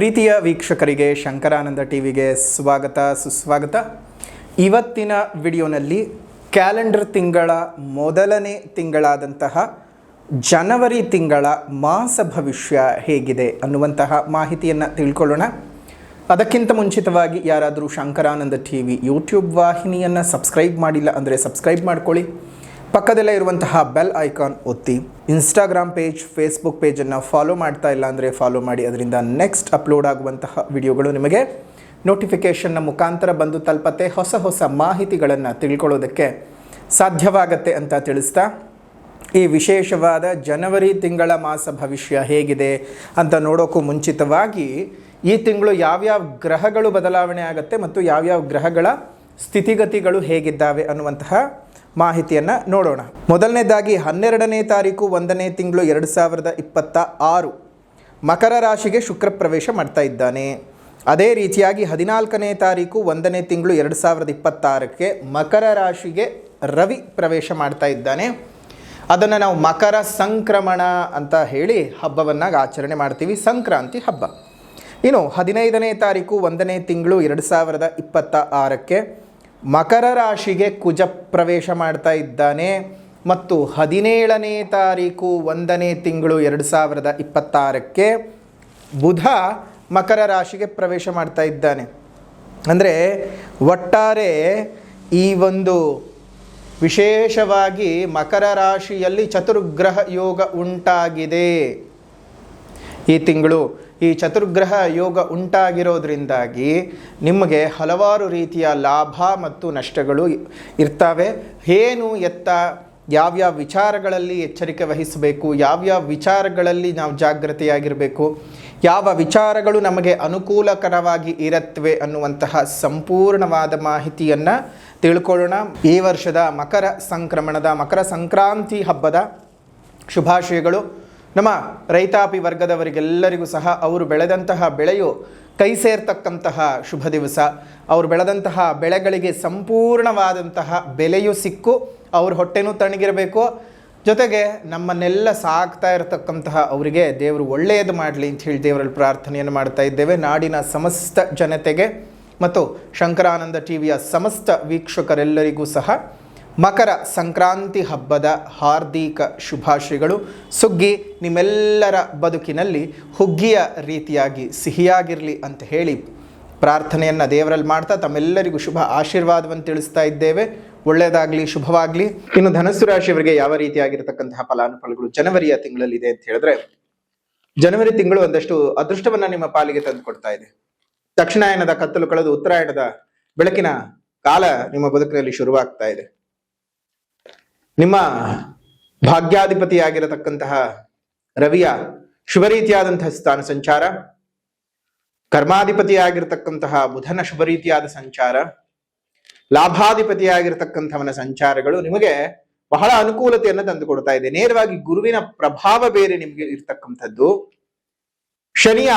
ಪ್ರೀತಿಯ ವೀಕ್ಷಕರಿಗೆ ಶಂಕರಾನಂದ ಟಿವಿಗೆ ಸ್ವಾಗತ ಸುಸ್ವಾಗತ. ಇವತ್ತಿನ ವಿಡಿಯೋನಲ್ಲಿ ಕ್ಯಾಲೆಂಡರ್ ತಿಂಗಳ ಮೊದಲನೇ ತಿಂಗಳಾದಂತಹ ಜನವರಿ ತಿಂಗಳ ಮಾಸ ಭವಿಷ್ಯ ಹೇಗಿದೆ ಅನ್ನುವಂತಹ ಮಾಹಿತಿಯನ್ನು ತಿಳ್ಕೊಳ್ಳೋಣ. ಅದಕ್ಕಿಂತ ಮುಂಚಿತವಾಗಿ ಯಾರಾದರೂ ಶಂಕರಾನಂದ ಟಿವಿ ಯೂಟ್ಯೂಬ್ ವಾಹಿನಿಯನ್ನು ಸಬ್ಸ್ಕ್ರೈಬ್ ಮಾಡಿಲ್ಲ ಅಂದರೆ ಸಬ್ಸ್ಕ್ರೈಬ್ ಮಾಡ್ಕೊಳ್ಳಿ. ಪಕ್ಕದಲ್ಲೇ ಇರುವಂತಹ ಬೆಲ್ ಐಕಾನ್ ಒತ್ತಿ. ಇನ್ಸ್ಟಾಗ್ರಾಮ್ ಪೇಜ್, ಫೇಸ್ಬುಕ್ ಪೇಜನ್ನು ಫಾಲೋ ಮಾಡ್ತಾ ಇಲ್ಲ ಅಂದರೆ ಫಾಲೋ ಮಾಡಿ. ಅದರಿಂದ ನೆಕ್ಸ್ಟ್ ಅಪ್ಲೋಡ್ ಆಗುವಂತಹ ವಿಡಿಯೋಗಳು ನಿಮಗೆ ನೋಟಿಫಿಕೇಷನ್ನ ಮುಖಾಂತರ ಬಂದು ತಲುಪತ್ತೆ. ಹೊಸ ಮಾಹಿತಿಗಳನ್ನು ತಿಳ್ಕೊಳ್ಳೋದಕ್ಕೆ ಸಾಧ್ಯವಾಗತ್ತೆ ಅಂತ ತಿಳಿಸ್ತಾ, ಈ ವಿಶೇಷವಾದ ಜನವರಿ ತಿಂಗಳ ಮಾಸ ಭವಿಷ್ಯ ಹೇಗಿದೆ ಅಂತ ನೋಡೋಕ್ಕೂ ಮುಂಚಿತವಾಗಿ ಈ ತಿಂಗಳು ಯಾವ್ಯಾವ ಗ್ರಹಗಳು ಬದಲಾವಣೆ ಆಗುತ್ತೆ ಮತ್ತು ಯಾವ್ಯಾವ ಗ್ರಹಗಳ ಸ್ಥಿತಿಗತಿಗಳು ಹೇಗಿದ್ದಾವೆ ಅನ್ನುವಂತಹ ಮಾಹಿತಿಯನ್ನು ನೋಡೋಣ. ಮೊದಲನೇದಾಗಿ 12ನೇ ತಾರೀಕು 1ನೇ ತಿಂಗಳು 2026 ಮಕರ ರಾಶಿಗೆ ಶುಕ್ರ ಪ್ರವೇಶ ಮಾಡ್ತಾ ಇದ್ದಾನೆ. ಅದೇ ರೀತಿಯಾಗಿ 14ನೇ ತಾರೀಕು 1ನೇ ತಿಂಗಳು 2026ಕ್ಕೆ ಮಕರ ರಾಶಿಗೆ ರವಿ ಪ್ರವೇಶ ಮಾಡ್ತಾ ಇದ್ದಾನೆ. ಅದನ್ನು ನಾವು ಮಕರ ಸಂಕ್ರಮಣ ಅಂತ ಹೇಳಿ ಹಬ್ಬವನ್ನು ಆಚರಣೆ ಮಾಡ್ತೀವಿ, ಸಂಕ್ರಾಂತಿ ಹಬ್ಬ. ಇನ್ನು 15ನೇ ತಾರೀಕು 1ನೇ ತಿಂಗಳು 2026ಕ್ಕೆ ಮಕರ ರಾಶಿಗೆ ಕುಜ ಪ್ರವೇಶ ಮಾಡ್ತಾ ಇದ್ದಾನೆ ಮತ್ತು 17ನೇ ತಾರೀಕು 1ನೇ ತಿಂಗಳು 2026ಕ್ಕೆ ಬುಧ ಮಕರ ರಾಶಿಗೆ ಪ್ರವೇಶ ಮಾಡ್ತಾ ಇದ್ದಾನೆ. ಅಂದರೆ ಒಟ್ಟಾರೆ ಈ ಒಂದು ವಿಶೇಷವಾಗಿ ಮಕರ ರಾಶಿಯಲ್ಲಿ ಚತುರ್ಗ್ರಹ ಯೋಗ ಉಂಟಾಗಿದೆ. ಈ ತಿಂಗಳು ಈ ಚತುರ್ಗ್ರಹ ಯೋಗ ಉಂಟಾಗಿರೋದ್ರಿಂದಾಗಿ ನಿಮಗೆ ಹಲವಾರು ರೀತಿಯ ಲಾಭ ಮತ್ತು ನಷ್ಟಗಳು ಇರ್ತವೆ. ಏನು ಎತ್ತ ಯಾವ್ಯಾವ ವಿಚಾರಗಳಲ್ಲಿ ಎಚ್ಚರಿಕೆ ವಹಿಸಬೇಕು, ಯಾವ್ಯಾವ ವಿಚಾರಗಳಲ್ಲಿ ನಾವು ಜಾಗೃತೆಯಾಗಿರಬೇಕು, ಯಾವ ವಿಚಾರಗಳು ನಮಗೆ ಅನುಕೂಲಕರವಾಗಿ ಇರುತ್ತವೆ ಅನ್ನುವಂತಹ ಸಂಪೂರ್ಣವಾದ ಮಾಹಿತಿಯನ್ನು ತಿಳ್ಕೊಳ್ಳೋಣ. ಈ ವರ್ಷದ ಮಕರ ಸಂಕ್ರಮಣದ ಮಕರ ಸಂಕ್ರಾಂತಿ ಹಬ್ಬದ ಶುಭಾಶಯಗಳು. ನಮ್ಮ ರೈತಾಪಿ ವರ್ಗದವರಿಗೆಲ್ಲರಿಗೂ ಸಹ ಅವರು ಬೆಳೆದಂತಹ ಬೆಳೆಯು ಕೈ ಸೇರ್ತಕ್ಕಂತಹ ಶುಭ ದಿವಸ. ಅವರು ಬೆಳೆದಂತಹ ಬೆಳೆಗಳಿಗೆ ಸಂಪೂರ್ಣವಾದಂತಹ ಬೆಲೆಯು ಸಿಕ್ಕು ಅವ್ರ ಹೊಟ್ಟೆನೂ ತಣ್ಣಗಿರಬೇಕು. ಜೊತೆಗೆ ನಮ್ಮನ್ನೆಲ್ಲ ಸಾಕ್ತಾ ಇರತಕ್ಕಂತಹ ಅವರಿಗೆ ದೇವರು ಒಳ್ಳೆಯದು ಮಾಡಲಿ ಅಂತ ಹೇಳಿ ದೇವರಲ್ಲಿ ಪ್ರಾರ್ಥನೆಯನ್ನು ಮಾಡ್ತಾ ಇದ್ದೇವೆ. ನಾಡಿನ ಸಮಸ್ತ ಜನತೆಗೆ ಮತ್ತು ಶಂಕರಾನಂದ ಟಿವಿಯ ಸಮಸ್ತ ವೀಕ್ಷಕರೆಲ್ಲರಿಗೂ ಸಹ ಮಕರ ಸಂಕ್ರಾಂತಿ ಹಬ್ಬದ ಹಾರ್ದಿಕ ಶುಭಾಶಯಗಳು. ಸುಗ್ಗಿ ನಿಮ್ಮೆಲ್ಲರ ಬದುಕಿನಲ್ಲಿ ಹುಗ್ಗಿಯ ರೀತಿಯಾಗಿ ಸಿಹಿಯಾಗಿರಲಿ ಅಂತ ಹೇಳಿ ಪ್ರಾರ್ಥನೆಯನ್ನು ದೇವರಲ್ಲಿ ಮಾಡ್ತಾ ತಮ್ಮೆಲ್ಲರಿಗೂ ಶುಭ ಆಶೀರ್ವಾದವನ್ನು ತಿಳಿಸ್ತಾ ಇದ್ದೇವೆ. ಒಳ್ಳೆಯದಾಗಲಿ, ಶುಭವಾಗಲಿ. ಇನ್ನು ಧನಸ್ಸು ರಾಶಿಯವರಿಗೆ ಯಾವ ರೀತಿಯಾಗಿರತಕ್ಕಂತಹ ಫಲಾನುಫಲಗಳು ಜನವರಿಯ ತಿಂಗಳಲ್ಲಿದೆ ಅಂತ ಹೇಳಿದ್ರೆ, ಜನವರಿ ತಿಂಗಳು ಒಂದಷ್ಟು ಅದೃಷ್ಟವನ್ನ ನಿಮ್ಮ ಪಾಲಿಗೆ ತಂದು ಕೊಡ್ತಾ ಇದೆ. ದಕ್ಷಿಣಾಯನದ ಕತ್ತಲು ಕಳೆದು ಉತ್ತರಾಯಣದ ಬೆಳಕಿನ ಕಾಲ ನಿಮ್ಮ ಬದುಕಿನಲ್ಲಿ ಶುರುವಾಗ್ತಾ ಇದೆ. ನಿಮ್ಮ ಭಾಗ್ಯಾಧಿಪತಿಯಾಗಿರತಕ್ಕಂತಹ ರವಿಯ ಶುಭ ರೀತಿಯಾದಂತಹ ಸ್ಥಾನ ಸಂಚಾರ, ಕರ್ಮಾಧಿಪತಿಯಾಗಿರತಕ್ಕಂತಹ ಬುಧನ ಶುಭ ರೀತಿಯಾದ ಸಂಚಾರ, ಲಾಭಾಧಿಪತಿಯಾಗಿರತಕ್ಕಂಥವನ ಸಂಚಾರಗಳು ನಿಮಗೆ ಬಹಳ ಅನುಕೂಲತೆಯನ್ನು ತಂದುಕೊಡ್ತಾ ಇದೆ. ನೇರವಾಗಿ ಗುರುವಿನ ಪ್ರಭಾವ ಬೇರೆ ನಿಮಗೆ ಇರ್ತಕ್ಕಂಥದ್ದು. ಶನಿಯ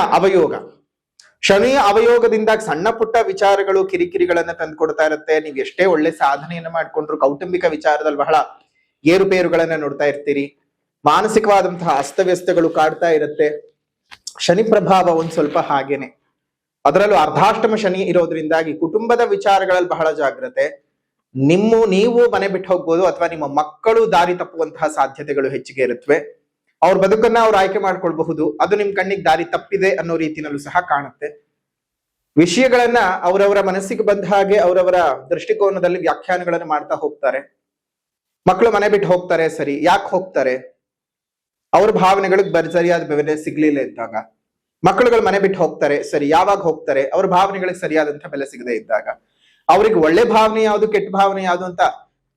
ಅವಯೋಗದಿಂದ ಸಣ್ಣ ಪುಟ್ಟ ವಿಚಾರಗಳು ಕಿರಿಕಿರಿಗಳನ್ನ ತಂದುಕೊಡ್ತಾ ಇರುತ್ತೆ. ನೀವು ಎಷ್ಟೇ ಒಳ್ಳೆ ಸಾಧನೆಯನ್ನು ಮಾಡ್ಕೊಂಡ್ರು ಕೌಟುಂಬಿಕ ವಿಚಾರದಲ್ಲಿ ಬಹಳ ಏರುಪೇರುಗಳನ್ನ ನೋಡ್ತಾ ಇರ್ತೀರಿ. ಮಾನಸಿಕವಾದಂತಹ ಅಸ್ತವ್ಯಸ್ತಗಳು ಕಾಡ್ತಾ ಇರುತ್ತೆ. ಶನಿ ಪ್ರಭಾವ ಒಂದ್ ಸ್ವಲ್ಪ ಹಾಗೇನೆ. ಅದರಲ್ಲೂ ಅರ್ಧಾಷ್ಟಮ ಶನಿ ಇರೋದ್ರಿಂದಾಗಿ ಕುಟುಂಬದ ವಿಚಾರಗಳಲ್ಲಿ ಬಹಳ ಜಾಗ್ರತೆ. ನೀವು ಮನೆ ಬಿಟ್ಟು ಹೋಗ್ಬೋದು ಅಥವಾ ನಿಮ್ಮ ಮಕ್ಕಳು ದಾರಿ ತಪ್ಪುವಂತಹ ಸಾಧ್ಯತೆಗಳು ಹೆಚ್ಚಿಗೆ ಇರುತ್ತವೆ. ಅವ್ರ ಬದುಕನ್ನ ಅವ್ರು ಆಯ್ಕೆ ಮಾಡ್ಕೊಳ್ಬಹುದು. ಅದು ನಿಮ್ ಕಣ್ಣಿಗೆ ದಾರಿ ತಪ್ಪಿದೆ ಅನ್ನೋ ರೀತಿನಲ್ಲೂ ಸಹ ಕಾಣುತ್ತೆ. ವಿಷಯಗಳನ್ನ ಅವರವರ ಮನಸ್ಸಿಗೆ ಬಂದ ಹಾಗೆ ಅವರವರ ದೃಷ್ಟಿಕೋನದಲ್ಲಿ ವ್ಯಾಖ್ಯಾನಗಳನ್ನು ಮಾಡ್ತಾ ಹೋಗ್ತಾರೆ. ಮಕ್ಕಳು ಮನೆ ಬಿಟ್ಟು ಹೋಗ್ತಾರೆ, ಸರಿ, ಯಾಕೆ ಹೋಗ್ತಾರೆ? ಅವ್ರ ಭಾವನೆಗಳಿಗೆ ಸರಿಯಾದ ಬೆಲೆ ಸಿಗ್ಲಿಲ್ಲ ಇದ್ದಾಗ. ಮಕ್ಕಳುಗಳು ಮನೆ ಬಿಟ್ಟು ಹೋಗ್ತಾರೆ, ಸರಿ, ಯಾವಾಗ ಹೋಗ್ತಾರೆ? ಅವ್ರ ಭಾವನೆಗಳಿಗೆ ಸರಿಯಾದಂತಹ ಬೆಲೆ ಸಿಗದೆ ಇದ್ದಾಗ. ಅವ್ರಿಗೆ ಒಳ್ಳೆ ಭಾವನೆ ಯಾವುದು, ಕೆಟ್ಟ ಭಾವನೆ ಯಾವುದು ಅಂತ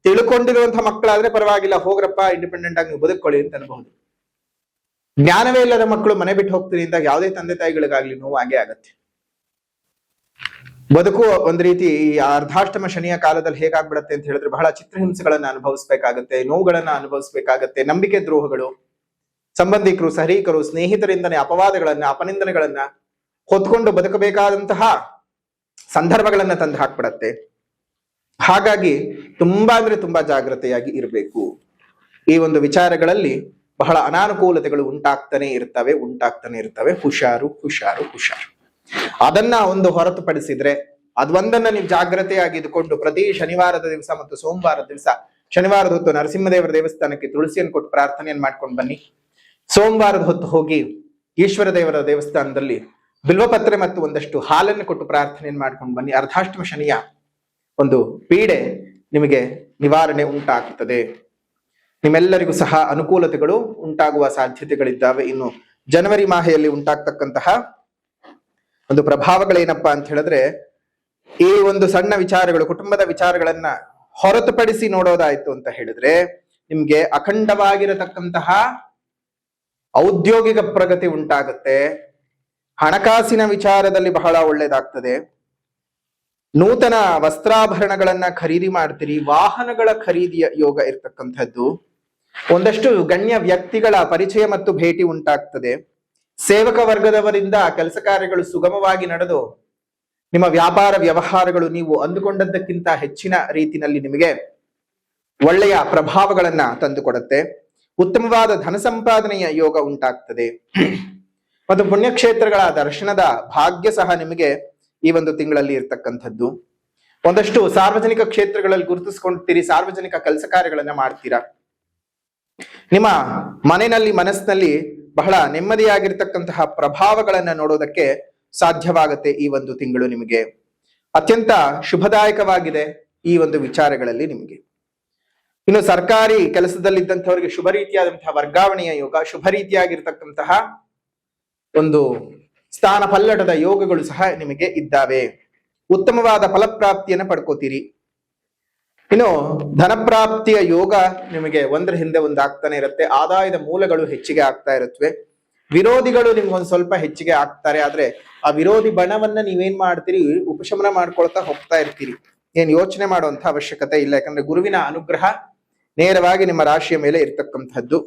ತಿಳ್ಕೊಂಡಿರುವಂತಹ ಮಕ್ಕಳಾದ್ರೆ ಪರವಾಗಿಲ್ಲ, ಹೋಗ್ರಪ್ಪ, ಇಂಡಿಪೆಂಡೆಂಟ್ ಆಗಿ ನೀವು ಬದುಕೊಳ್ಳಿ ಅಂತ ಅನ್ಬಹುದು. ಜ್ಞಾನವೇ ಇಲ್ಲದ ಮಕ್ಕಳು ಮನೆ ಬಿಟ್ಟು ಹೋಗ್ತೀನಿ ಅಂದಾಗ ಯಾವುದೇ ತಂದೆ ತಾಯಿಗಳಿಗಾಗ್ಲಿ ನೋವು ಆಗೇ ಆಗತ್ತೆ. ಬದುಕು ಒಂದ್ ರೀತಿ ಈ ಅರ್ಧಾಷ್ಟಮ ಶನಿಯ ಕಾಲದಲ್ಲಿ ಹೇಗಾಗ್ಬಿಡತ್ತೆ ಅಂತ ಹೇಳಿದ್ರೆ ಬಹಳ ಚಿತ್ರಹಿಂಸೆಗಳನ್ನ ಅನುಭವಿಸ್ಬೇಕಾಗತ್ತೆ, ನೋವುಗಳನ್ನ ಅನುಭವಿಸ್ಬೇಕಾಗತ್ತೆ. ನಂಬಿಕೆ ದ್ರೋಹಗಳು, ಸಂಬಂಧಿಕರು, ಸಹರೀಕರು, ಸ್ನೇಹಿತರಿಂದನೇ ಅಪವಾದಗಳನ್ನ, ಅಪನಿಂದನೆಗಳನ್ನ ಹೊತ್ಕೊಂಡು ಬದುಕಬೇಕಾದಂತಹ ಸಂದರ್ಭಗಳನ್ನ ತಂದು ಹಾಕ್ಬಿಡತ್ತೆ. ಹಾಗಾಗಿ ತುಂಬಾ ಜಾಗ್ರತೆಯಾಗಿ ಇರಬೇಕು. ಈ ಒಂದು ವಿಚಾರಗಳಲ್ಲಿ ಬಹಳ ಅನಾನುಕೂಲತೆಗಳು ಉಂಟಾಗ್ತಾನೆ ಇರ್ತವೆ. ಹುಷಾರು. ಅದನ್ನ ಒಂದು ಹೊರತುಪಡಿಸಿದ್ರೆ ಅದೊಂದನ್ನ ನೀವು ಜಾಗ್ರತೆಯಾಗಿ ಇದ್ಕೊಂಡು ಪ್ರತಿ ಶನಿವಾರದ ದಿವಸ ಮತ್ತು ಸೋಮವಾರದ ದಿವಸ, ಶನಿವಾರದ ಹೊತ್ತು ನರಸಿಂಹದೇವರ ದೇವಸ್ಥಾನಕ್ಕೆ ತುಳಸಿಯನ್ನು ಕೊಟ್ಟು ಪ್ರಾರ್ಥನೆಯನ್ನು ಮಾಡ್ಕೊಂಡು ಬನ್ನಿ. ಸೋಮವಾರದ ಹೊತ್ತು ಹೋಗಿ ಈಶ್ವರ ದೇವರ ದೇವಸ್ಥಾನದಲ್ಲಿ ಬಿಲ್ವಪತ್ರೆ ಮತ್ತು ಒಂದಷ್ಟು ಹಾಲನ್ನು ಕೊಟ್ಟು ಪ್ರಾರ್ಥನೆಯನ್ನು ಮಾಡ್ಕೊಂಡು ಬನ್ನಿ. ಅರ್ಧಾಷ್ಟಮ ಶನಿಯ ಒಂದು ಪೀಡೆ ನಿಮಗೆ ನಿವಾರಣೆ ಉಂಟಾಗ್ತದೆ. ನಿಮ್ಮೆಲ್ಲರಿಗೂ ಸಹ ಅನುಕೂಲತೆಗಳು ಉಂಟಾಗುವ ಸಾಧ್ಯತೆಗಳಿದ್ದಾವೆ. ಇನ್ನು ಜನವರಿ ಮಾಹೆಯಲ್ಲಿ ಉಂಟಾಗ್ತಕ್ಕಂತಹ ಒಂದು ಪ್ರಭಾವಗಳೇನಪ್ಪಾ ಅಂತ ಹೇಳಿದ್ರೆ, ಈ ಒಂದು ಸಣ್ಣ ವಿಚಾರಗಳು, ಕುಟುಂಬದ ವಿಚಾರಗಳನ್ನ ಹೊರತುಪಡಿಸಿ ನೋಡೋದಾಯ್ತು ಅಂತ ಹೇಳಿದ್ರೆ, ನಿಮ್ಗೆ ಅಖಂಡವಾಗಿರತಕ್ಕಂತಹ ಔದ್ಯೋಗಿಕ ಪ್ರಗತಿ ಉಂಟಾಗುತ್ತೆ. ಹಣಕಾಸಿನ ವಿಚಾರದಲ್ಲಿ ಬಹಳ ಒಳ್ಳೇದಾಗ್ತದೆ. ನೂತನ ವಸ್ತ್ರಾಭರಣಗಳನ್ನ ಖರೀದಿ ಮಾಡ್ತೀರಿ. ವಾಹನಗಳ ಖರೀದಿಯ ಯೋಗ ಇರ್ತಕ್ಕಂಥದ್ದು. ಒಂದಷ್ಟು ಗಣ್ಯ ವ್ಯಕ್ತಿಗಳ ಪರಿಚಯ ಮತ್ತು ಭೇಟಿ ಉಂಟಾಗ್ತದೆ. ಸೇವಕ ವರ್ಗದವರಿಂದ ಕೆಲಸ ಕಾರ್ಯಗಳು ಸುಗಮವಾಗಿ ನಡೆದು ನಿಮ್ಮ ವ್ಯಾಪಾರ ವ್ಯವಹಾರಗಳು ನೀವು ಅಂದುಕೊಂಡದ್ದಕ್ಕಿಂತ ಹೆಚ್ಚಿನ ರೀತಿಯಲ್ಲಿ ನಿಮಗೆ ಒಳ್ಳೆಯ ಪ್ರಭಾವಗಳನ್ನ ತಂದುಕೊಡುತ್ತೆ. ಉತ್ತಮವಾದ ಧನ ಸಂಪಾದನೆಯ ಯೋಗ ಉಂಟಾಗ್ತದೆ ಮತ್ತು ಪುಣ್ಯಕ್ಷೇತ್ರಗಳ ದರ್ಶನದ ಭಾಗ್ಯ ಸಹ ನಿಮಗೆ ಈ ಒಂದು ತಿಂಗಳಲ್ಲಿ ಇರ್ತಕ್ಕಂಥದ್ದು. ಒಂದಷ್ಟು ಸಾರ್ವಜನಿಕ ಕ್ಷೇತ್ರಗಳಲ್ಲಿ ಗುರುತಿಸ್ಕೊಳ್ತೀರಿ. ಸಾರ್ವಜನಿಕ ಕೆಲಸ ಕಾರ್ಯಗಳನ್ನ ಮಾಡ್ತೀರಾ. ನಿಮ್ಮ ಮನಸ್ಸಿನಲ್ಲಿ ಬಹಳ ನೆಮ್ಮದಿಯಾಗಿರ್ತಕ್ಕಂತಹ ಪ್ರಭಾವಗಳನ್ನ ನೋಡೋದಕ್ಕೆ ಸಾಧ್ಯವಾಗುತ್ತೆ. ಈ ಒಂದು ತಿಂಗಳು ನಿಮಗೆ ಅತ್ಯಂತ ಶುಭದಾಯಕವಾಗಿದೆ ಈ ಒಂದು ವಿಚಾರಗಳಲ್ಲಿ ನಿಮಗೆ. ಇನ್ನು ಸರ್ಕಾರಿ ಕೆಲಸದಲ್ಲಿದ್ದಂಥವರಿಗೆ ಶುಭ ರೀತಿಯಾದಂತಹ ವರ್ಗಾವಣೆಯ ಯೋಗ, ಶುಭ ರೀತಿಯಾಗಿರ್ತಕ್ಕಂತಹ ಒಂದು ಸ್ಥಾನ ಪಲ್ಲಟದ ಯೋಗಗಳು ಸಹ ನಿಮಗೆ ಇದ್ದಾವೆ. ಉತ್ತಮವಾದ ಫಲಪ್ರಾಪ್ತಿಯನ್ನು ಪಡ್ಕೋತೀರಿ. ಇನ್ನು ಧನಪ್ರಾಪ್ತಿಯ ಯೋಗ ನಿಮಗೆ ಒಂದರ ಹಿಂದೆ ಒಂದು ಆಗ್ತಾನೆ ಇರುತ್ತೆ. ಆದಾಯದ ಮೂಲಗಳು ಹೆಚ್ಚಿಗೆ ಆಗ್ತಾ ಇರುತ್ತವೆ. ವಿರೋಧಿಗಳು ನಿಮ್ಗೊಂದು ಸ್ವಲ್ಪ ಹೆಚ್ಚಿಗೆ ಆಗ್ತಾರೆ. ಆದ್ರೆ ಆ ವಿರೋಧಿ ಬಣವನ್ನ ನೀವೇನ್ ಮಾಡ್ತೀರಿ, ಉಪಶಮನ ಮಾಡ್ಕೊಳ್ತಾ ಹೋಗ್ತಾ ಇರ್ತೀರಿ. ಏನ್ ಯೋಚನೆ ಮಾಡುವಂತ ಅವಶ್ಯಕತೆ ಇಲ್ಲ. ಯಾಕಂದ್ರೆ ಗುರುವಿನ ಅನುಗ್ರಹ ನೇರವಾಗಿ ನಿಮ್ಮ ರಾಶಿಯ ಮೇಲೆ ಇರ್ತಕ್ಕಂಥದ್ದು.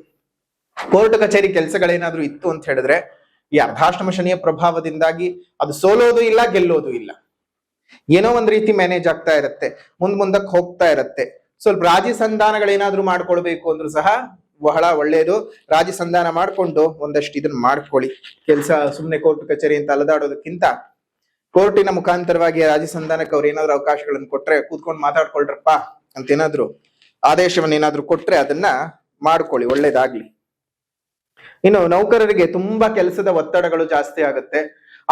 ಕೋರ್ಟ್ ಕಚೇರಿ ಕೆಲಸಗಳೇನಾದ್ರೂ ಇತ್ತು ಅಂತ ಹೇಳಿದ್ರೆ, ಈ ಅರ್ಧಾಷ್ಟಮ ಶನಿಯ ಪ್ರಭಾವದಿಂದಾಗಿ ಅದು ಸೋಲೋದು ಇಲ್ಲ, ಗೆಲ್ಲೋದು ಇಲ್ಲ. ಏನೋ ಒಂದ್ ರೀತಿ ಮ್ಯಾನೇಜ್ ಆಗ್ತಾ ಇರತ್ತೆ, ಮುಂದಕ್ಕೆ ಹೋಗ್ತಾ ಇರತ್ತೆ. ಸ್ವಲ್ಪ ರಾಜಿ ಸಂಧಾನಗಳೇನಾದ್ರೂ ಮಾಡ್ಕೊಳ್ಬೇಕು ಅಂದ್ರೂ ಸಹ ಬಹಳ ಒಳ್ಳೆಯದು. ರಾಜಿ ಸಂಧಾನ ಮಾಡ್ಕೊಂಡು ಒಂದಷ್ಟು ಇದನ್ನ ಮಾಡ್ಕೊಳ್ಳಿ. ಕೆಲಸ ಸುಮ್ಮನೆ ಕೋರ್ಟ್ ಕಚೇರಿ ಅಂತ ಅಲದಾಡೋದಕ್ಕಿಂತ ಕೋರ್ಟಿನ ಮುಖಾಂತರವಾಗಿ ರಾಜಿ ಸಂಧಾನಕ್ಕೆ ಅವ್ರು ಏನಾದ್ರು ಅವಕಾಶಗಳನ್ನು ಕೊಟ್ರೆ, ಕೂತ್ಕೊಂಡು ಮಾತಾಡ್ಕೊಳ್ರಪ್ಪ ಅಂತ ಏನಾದ್ರು ಆದೇಶವನ್ನ ಏನಾದ್ರು ಕೊಟ್ರೆ ಅದನ್ನ ಮಾಡ್ಕೊಳ್ಳಿ, ಒಳ್ಳೇದಾಗ್ಲಿ. ಇನ್ನು ನೌಕರರಿಗೆ ತುಂಬಾ ಕೆಲಸದ ಒತ್ತಡಗಳು ಜಾಸ್ತಿ ಆಗುತ್ತೆ.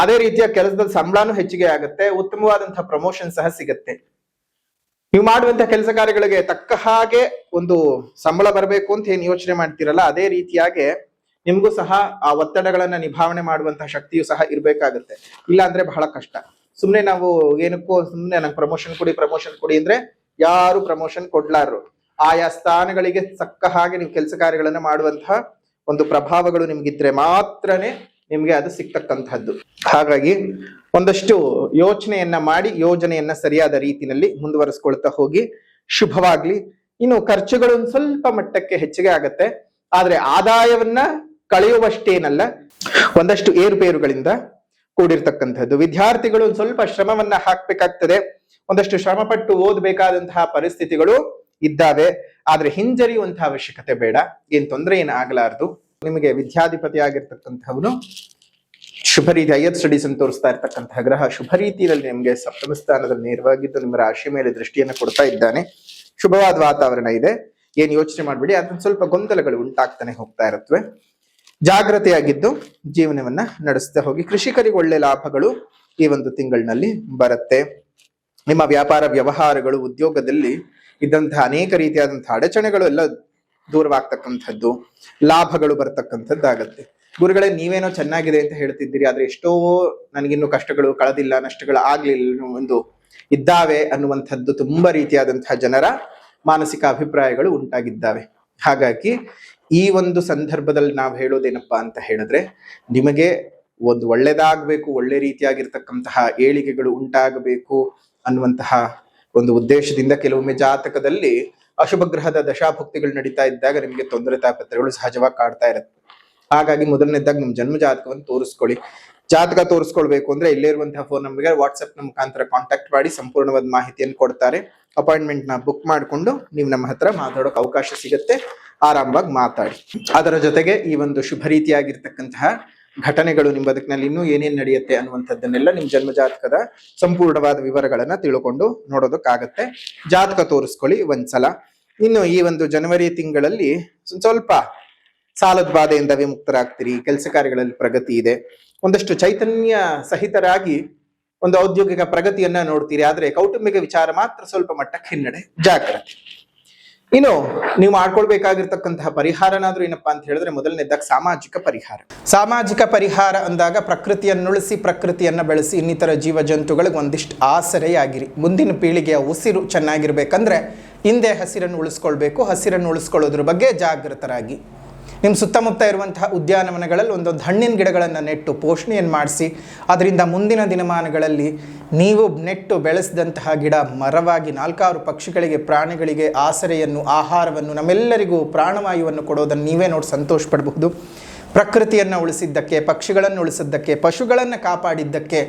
ಅದೇ ರೀತಿಯ ಕೆಲಸದ ಸಂಬಳನೂ ಹೆಚ್ಚಿಗೆ ಆಗುತ್ತೆ. ಉತ್ತಮವಾದಂತಹ ಪ್ರಮೋಷನ್ ಸಹ ಸಿಗತ್ತೆ. ನೀವು ಮಾಡುವಂತಹ ಕೆಲಸ ಕಾರ್ಯಗಳಿಗೆ ತಕ್ಕ ಹಾಗೆ ಒಂದು ಸಂಬಳ ಬರಬೇಕು ಅಂತ ಏನ್ ಯೋಚನೆ ಮಾಡ್ತೀರಲ್ಲ, ಅದೇ ರೀತಿಯಾಗಿ ನಿಮ್ಗೂ ಸಹ ಆ ಒತ್ತಡಗಳನ್ನ ನಿಭಾವಣೆ ಮಾಡುವಂತಹ ಶಕ್ತಿಯು ಸಹ ಇರ್ಬೇಕಾಗತ್ತೆ. ಇಲ್ಲ ಅಂದ್ರೆ ಬಹಳ ಕಷ್ಟ. ಸುಮ್ನೆ ನಾವು ಏನಕ್ಕೂ ಸುಮ್ನೆ ನಂಗೆ ಪ್ರಮೋಷನ್ ಕೊಡಿ ಅಂದ್ರೆ ಯಾರು ಪ್ರಮೋಷನ್ ಕೊಡ್ಲಾರು. ಆಯಾ ಸ್ಥಾನಗಳಿಗೆ ತಕ್ಕ ಹಾಗೆ ನೀವು ಕೆಲಸ ಕಾರ್ಯಗಳನ್ನ ಮಾಡುವಂತಹ ಒಂದು ಪ್ರಭಾವಗಳು ನಿಮ್ಗಿದ್ರೆ ಮಾತ್ರನೇ ನಿಮ್ಗೆ ಅದು ಸಿಗ್ತಕ್ಕಂಥದ್ದು. ಹಾಗಾಗಿ ಒಂದಷ್ಟು ಯೋಚನೆಯನ್ನ ಮಾಡಿ ಯೋಜನೆಯನ್ನ ಸರಿಯಾದ ರೀತಿಯಲ್ಲಿ ಮುಂದುವರಿಸ್ಕೊಳ್ತಾ ಹೋಗಿ. ಶುಭವಾಗ್ಲಿ. ಇನ್ನು ಖರ್ಚುಗಳು ಒಂದು ಸ್ವಲ್ಪ ಮಟ್ಟಕ್ಕೆ ಹೆಚ್ಚಿಗೆ ಆಗತ್ತೆ. ಆದ್ರೆ ಆದಾಯವನ್ನ ಕಳೆಯುವಷ್ಟೇನಲ್ಲ, ಒಂದಷ್ಟು ಏರುಪೇರುಗಳಿಂದ ಕೂಡಿರ್ತಕ್ಕಂಥದ್ದು. ವಿದ್ಯಾರ್ಥಿಗಳು ಒಂದು ಸ್ವಲ್ಪ ಶ್ರಮವನ್ನ ಹಾಕ್ಬೇಕಾಗ್ತದೆ. ಒಂದಷ್ಟು ಶ್ರಮ ಪಟ್ಟು ಓದಬೇಕಾದಂತಹ ಪರಿಸ್ಥಿತಿಗಳು ಇದ್ದಾವೆ. ಆದ್ರೆ ಹಿಂಜರಿಯುವಂತಹ ಅವಶ್ಯಕತೆ ಬೇಡ. ಏನ್ ತೊಂದರೆ ಏನು ಆಗ್ಲಾರ್ದು. ನಿಮಗೆ ವಿದ್ಯಾಧಿಪತಿ ಆಗಿರ್ತಕ್ಕಂಥವನು ಶುಭ ರೀತಿ ಹೈಯರ್ ಸ್ಟಡೀಸ್ ಅನ್ನು ತೋರಿಸ್ತಾ ಇರ್ತಕ್ಕಂತಹ ಗ್ರಹ ಶುಭ ರೀತಿಯಲ್ಲಿ ನಿಮ್ಗೆ ಸಪ್ತಮ ಸ್ಥಾನದಲ್ಲಿ ನೇರವಾಗಿದ್ದು ನಿಮ್ಮ ರಾಶಿ ಮೇಲೆ ದೃಷ್ಟಿಯನ್ನು ಕೊಡ್ತಾ ಇದ್ದಾನೆ. ಶುಭವಾದ ವಾತಾವರಣ ಇದೆ. ಏನ್ ಯೋಚನೆ ಮಾಡ್ಬೇಡಿ. ಅದನ್ನ ಸ್ವಲ್ಪ ಗೊಂದಲಗಳು ಉಂಟಾಗ್ತಾನೆ ಹೋಗ್ತಾ ಇರುತ್ತವೆ. ಜಾಗ್ರತೆಯಾಗಿದ್ದು ಜೀವನವನ್ನ ನಡೆಸ್ತಾ ಹೋಗಿ. ಕೃಷಿಕರಿಗೆ ಒಳ್ಳೆ ಲಾಭಗಳು ಈ ಒಂದು ತಿಂಗಳಿನಲ್ಲಿ ಬರುತ್ತೆ. ನಿಮ್ಮ ವ್ಯಾಪಾರ ವ್ಯವಹಾರಗಳು, ಉದ್ಯೋಗದಲ್ಲಿ ಇದ್ದಂತಹ ಅನೇಕ ರೀತಿಯಾದಂತಹ ಅಡಚಣೆಗಳು ಎಲ್ಲ ದೂರವಾಗ್ತಕ್ಕಂಥದ್ದು, ಲಾಭಗಳು ಬರ್ತಕ್ಕಂಥದ್ದಾಗತ್ತೆ. ಗುರುಗಳೇ, ನೀವೇನೋ ಚೆನ್ನಾಗಿದೆ ಅಂತ ಹೇಳ್ತಿದ್ದೀರಿ, ಆದ್ರೆ ಎಷ್ಟೋ ನನಗಿನ್ನು ಕಷ್ಟಗಳು ಕಳೆದಿಲ್ಲ, ನಷ್ಟಗಳು ಆಗ್ಲಿಲ್ಲ ಒಂದು ಇದ್ದಾವೆ ಅನ್ನುವಂಥದ್ದು ತುಂಬಾ ರೀತಿಯಾದಂತಹ ಜನರ ಮಾನಸಿಕ ಅಭಿಪ್ರಾಯಗಳು ಉಂಟಾಗಿದ್ದಾವೆ. ಹಾಗಾಗಿ ಈ ಒಂದು ಸಂದರ್ಭದಲ್ಲಿ ನಾವು ಹೇಳೋದೇನಪ್ಪಾ ಅಂತ ಹೇಳಿದ್ರೆ, ನಿಮಗೆ ಒಂದು ಒಳ್ಳೆದಾಗಬೇಕು, ಒಳ್ಳೆ ರೀತಿಯಾಗಿರ್ತಕ್ಕಂತಹ ಏಳಿಗೆಗಳು ಉಂಟಾಗಬೇಕು ಅನ್ನುವಂತಹ ಒಂದು ಉದ್ದೇಶದಿಂದ ಕೆಲವೊಮ್ಮೆ ಜಾತಕದಲ್ಲಿ ಅಶುಭ ಗ್ರಹದ ದಶಾಭುಕ್ತಿಗಳು ನಡೀತಾ ಇದ್ದಾಗ ನಿಮಗೆ ತೊಂದರೆ ತಾಪತ್ರಗಳು ಸಹಜವಾಗಿ ಕಾಡ್ತಾ ಇರುತ್ತೆ. ಹಾಗಾಗಿ ಮೊದಲನೇದಾಗಿ ನಿಮ್ ಜನ್ಮ ಜಾತಕವನ್ನು ತೋರಿಸ್ಕೊಳ್ಳಿ. ಜಾತಕ ತೋರಿಸ್ಕೊಳ್ಬೇಕು ಅಂದ್ರೆ ಇಲ್ಲೇ ಇರುವಂತಹ ಫೋನ್ ನಂಬರ್ಗೆ ವಾಟ್ಸ್ಆಪ್ ನ ಮುಖಾಂತರ ಕಾಂಟ್ಯಾಕ್ಟ್ ಮಾಡಿ ಸಂಪೂರ್ಣವಾದ ಮಾಹಿತಿಯನ್ನು ಕೊಡ್ತಾರೆ. ಅಪಾಯಿಂಟ್ಮೆಂಟ್ ನ ಬುಕ್ ಮಾಡಿಕೊಂಡು ನೀವು ನಮ್ಮ ಹತ್ರ ಮಾತಾಡೋಕೆ ಅವಕಾಶ ಸಿಗುತ್ತೆ. ಆರಾಮವಾಗಿ ಮಾತಾಡಿ. ಅದರ ಜೊತೆಗೆ ಈ ಒಂದು ಶುಭ ರೀತಿಯಾಗಿರ್ತಕ್ಕಂತಹ ಘಟನೆಗಳು ನಿಮ್ಮ ಬದುಕಿನಲ್ಲಿ ಇನ್ನೂ ಏನೇನ್ ನಡೆಯುತ್ತೆ ಅನ್ನುವಂಥದ್ದನ್ನೆಲ್ಲ ನಿಮ್ ಜನ್ಮಜಾತಕದ ಸಂಪೂರ್ಣವಾದ ವಿವರಗಳನ್ನ ತಿಳ್ಕೊಂಡು ನೋಡೋದಕ್ಕಾಗತ್ತೆ. ಜಾತಕ ತೋರಿಸ್ಕೊಳ್ಳಿ ಒಂದ್ಸಲ. ಇನ್ನು ಈ ಒಂದು ಜನವರಿ ತಿಂಗಳಲ್ಲಿ ಸ್ವಲ್ಪ ಸಾಲದ ಬಾಧೆಯಿಂದ ವಿಮುಕ್ತರಾಗ್ತೀರಿ, ಕೆಲಸ ಕಾರ್ಯಗಳಲ್ಲಿ ಪ್ರಗತಿ ಇದೆ, ಒಂದಷ್ಟು ಚೈತನ್ಯ ಸಹಿತರಾಗಿ ಒಂದು ಔದ್ಯೋಗಿಕ ಪ್ರಗತಿಯನ್ನ ನೋಡ್ತೀರಿ. ಆದ್ರೆ ಕೌಟುಂಬಿಕ ವಿಚಾರ ಮಾತ್ರ ಸ್ವಲ್ಪ ಮಟ್ಟಕ್ಕೆ ಹಿನ್ನಡೆ, ಜಾಗ್ರತೆ. ಇನ್ನು ನೀವು ಮಾಡ್ಕೊಳ್ಬೇಕಾಗಿರ್ತಕ್ಕಂತಹ ಪರಿಹಾರನಾದ್ರೂ ಏನಪ್ಪಾ ಅಂತ ಹೇಳಿದ್ರೆ, ಮೊದಲನೇದಾಗಿ ಸಾಮಾಜಿಕ ಪರಿಹಾರ ಅಂದಾಗ ಪ್ರಕೃತಿಯನ್ನುಳಿಸಿ ಪ್ರಕೃತಿಯನ್ನ ಬೆಳೆಸಿ ಇನ್ನಿತರ ಜೀವ ಜಂತುಗಳಿಗೆ ಒಂದಿಷ್ಟು ಆಸರೆಯಾಗಿರಿ. ಮುಂದಿನ ಪೀಳಿಗೆಯ ಉಸಿರು ಚೆನ್ನಾಗಿರ್ಬೇಕಂದ್ರೆ ಹಿಂದೆ ಹಸಿರನ್ನು ಉಳಿಸ್ಕೊಳ್ಬೇಕು. ಹಸಿರನ್ನು ಉಳಿಸ್ಕೊಳ್ಳೋದ್ರ ಬಗ್ಗೆ ಜಾಗೃತರಾಗಿ ನಿಮ್ಮ ಸುತ್ತಮುತ್ತ ಇರುವಂತಹ ಉದ್ಯಾನವನಗಳಲ್ಲಿ ಒಂದೊಂದು ಹಣ್ಣಿನ ಗಿಡಗಳನ್ನು ನೆಟ್ಟು ಪೋಷಣೆಯನ್ನು ಮಾಡಿಸಿ, ಅದರಿಂದ ಮುಂದಿನ ದಿನಮಾನಗಳಲ್ಲಿ ನೀವು ನೆಟ್ಟು ಬೆಳೆಸಿದಂತಹ ಗಿಡ ಮರವಾಗಿ 4 ಪಕ್ಷಿಗಳಿಗೆ, ಪ್ರಾಣಿಗಳಿಗೆ ಆಸರೆಯನ್ನು, ಆಹಾರವನ್ನು, ನಮ್ಮೆಲ್ಲರಿಗೂ ಪ್ರಾಣವಾಯುವನ್ನು ಕೊಡೋದನ್ನು ನೀವೇ ನೋಡಿ ಸಂತೋಷ ಪಡಬಹುದು. ಪ್ರಕೃತಿಯನ್ನು ಉಳಿಸಿದ್ದಕ್ಕೆ, ಪಕ್ಷಿಗಳನ್ನು ಉಳಿಸಿದ್ದಕ್ಕೆ, ಪಶುಗಳನ್ನು ಕಾಪಾಡಿದ್ದಕ್ಕೆ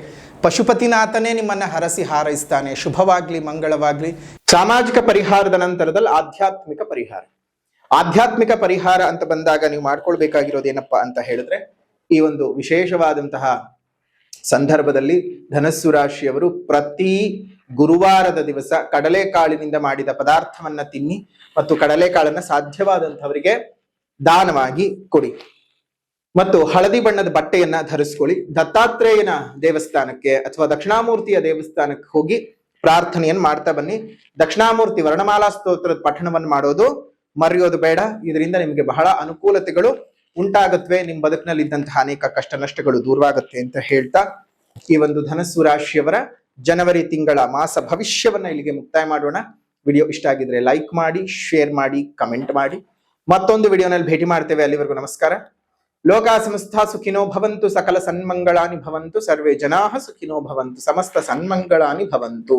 ಪಶುಪತಿನಾಥನೇ ನಿಮ್ಮನ್ನು ಹರಸಿ ಹಾರೈಸ್ತಾನೆ. ಶುಭವಾಗ್ಲಿ, ಮಂಗಳವಾಗ್ಲಿ. ಸಾಮಾಜಿಕ ಪರಿಹಾರದ ನಂತರದಲ್ಲಿ ಆಧ್ಯಾತ್ಮಿಕ ಪರಿಹಾರ ಅಂತ ಬಂದಾಗ ನೀವು ಮಾಡ್ಕೊಳ್ಬೇಕಾಗಿರೋದೇನಪ್ಪಾ ಅಂತ ಹೇಳಿದ್ರೆ, ಈ ಒಂದು ವಿಶೇಷವಾದಂತಹ ಸಂದರ್ಭದಲ್ಲಿ ಧನಸ್ಸು ರಾಶಿಯವರು ಪ್ರತಿ ಗುರುವಾರದ ದಿವಸ ಕಡಲೆಕಾಳಿನಿಂದ ಮಾಡಿದ ಪದಾರ್ಥವನ್ನ ತಿನ್ನಿ ಮತ್ತು ಕಡಲೆಕಾಳನ್ನ ಸಾಧ್ಯವಾದಂಥವರಿಗೆ ದಾನವಾಗಿ ಕೊಡಿ. ಮತ್ತು ಹಳದಿ ಬಣ್ಣದ ಬಟ್ಟೆಯನ್ನ ಧರಿಸ್ಕೊಳ್ಳಿ. ದತ್ತಾತ್ರೇಯನ ದೇವಸ್ಥಾನಕ್ಕೆ ಅಥವಾ ದಕ್ಷಿಣಾಮೂರ್ತಿಯ ದೇವಸ್ಥಾನಕ್ಕೆ ಹೋಗಿ ಪ್ರಾರ್ಥನೆಯನ್ನು ಮಾಡ್ತಾ ಬನ್ನಿ. ದಕ್ಷಿಣಾಮೂರ್ತಿ ವರ್ಣಮಾಲಾ ಸ್ತೋತ್ರದ ಪಠಣವನ್ನು ಮಾಡೋದು ಮರೆಯೋದು ಬೇಡ. ಇದರಿಂದ ನಿಮಗೆ ಬಹಳ ಅನುಕೂಲತೆಗಳು ಉಂಟಾಗತ್ವೆ. ನಿಮ್ಮ ಬದುಕಿನಲ್ಲಿ ಇದ್ದಂತಹ ಅನೇಕ ಕಷ್ಟ ನಷ್ಟಗಳು ದೂರವಾಗುತ್ತೆ ಅಂತ ಹೇಳ್ತಾ, ಈ ಒಂದು ಧನಸ್ಸು ರಾಶಿಯವರ ಜನವರಿ ತಿಂಗಳ ಮಾಸ ಭವಿಷ್ಯವನ್ನ ಇಲ್ಲಿಗೆ ಮುಕ್ತಾಯ ಮಾಡೋಣ. ವಿಡಿಯೋ ಇಷ್ಟ ಆಗಿದ್ರೆ ಲೈಕ್ ಮಾಡಿ, ಶೇರ್ ಮಾಡಿ, ಕಮೆಂಟ್ ಮಾಡಿ. ಮತ್ತೊಂದು ವಿಡಿಯೋನಲ್ಲಿ ಭೇಟಿ ಮಾಡ್ತೇವೆ. ಅಲ್ಲಿವರೆಗೂ ನಮಸ್ಕಾರ. ಲೋಕಾ ಸಮಸ್ತ ಸುಖಿನೋ ಭವಂತು, ಸಕಲ ಸನ್ಮಂಗಳಾನಿ ಭವಂತು, ಸರ್ವೇ ಜನಾಃ ಸುಖಿನೋ ಭವಂತು, ಸಮಸ್ತ ಸನ್ಮಂಗಳಾನಿ ಭವಂತು.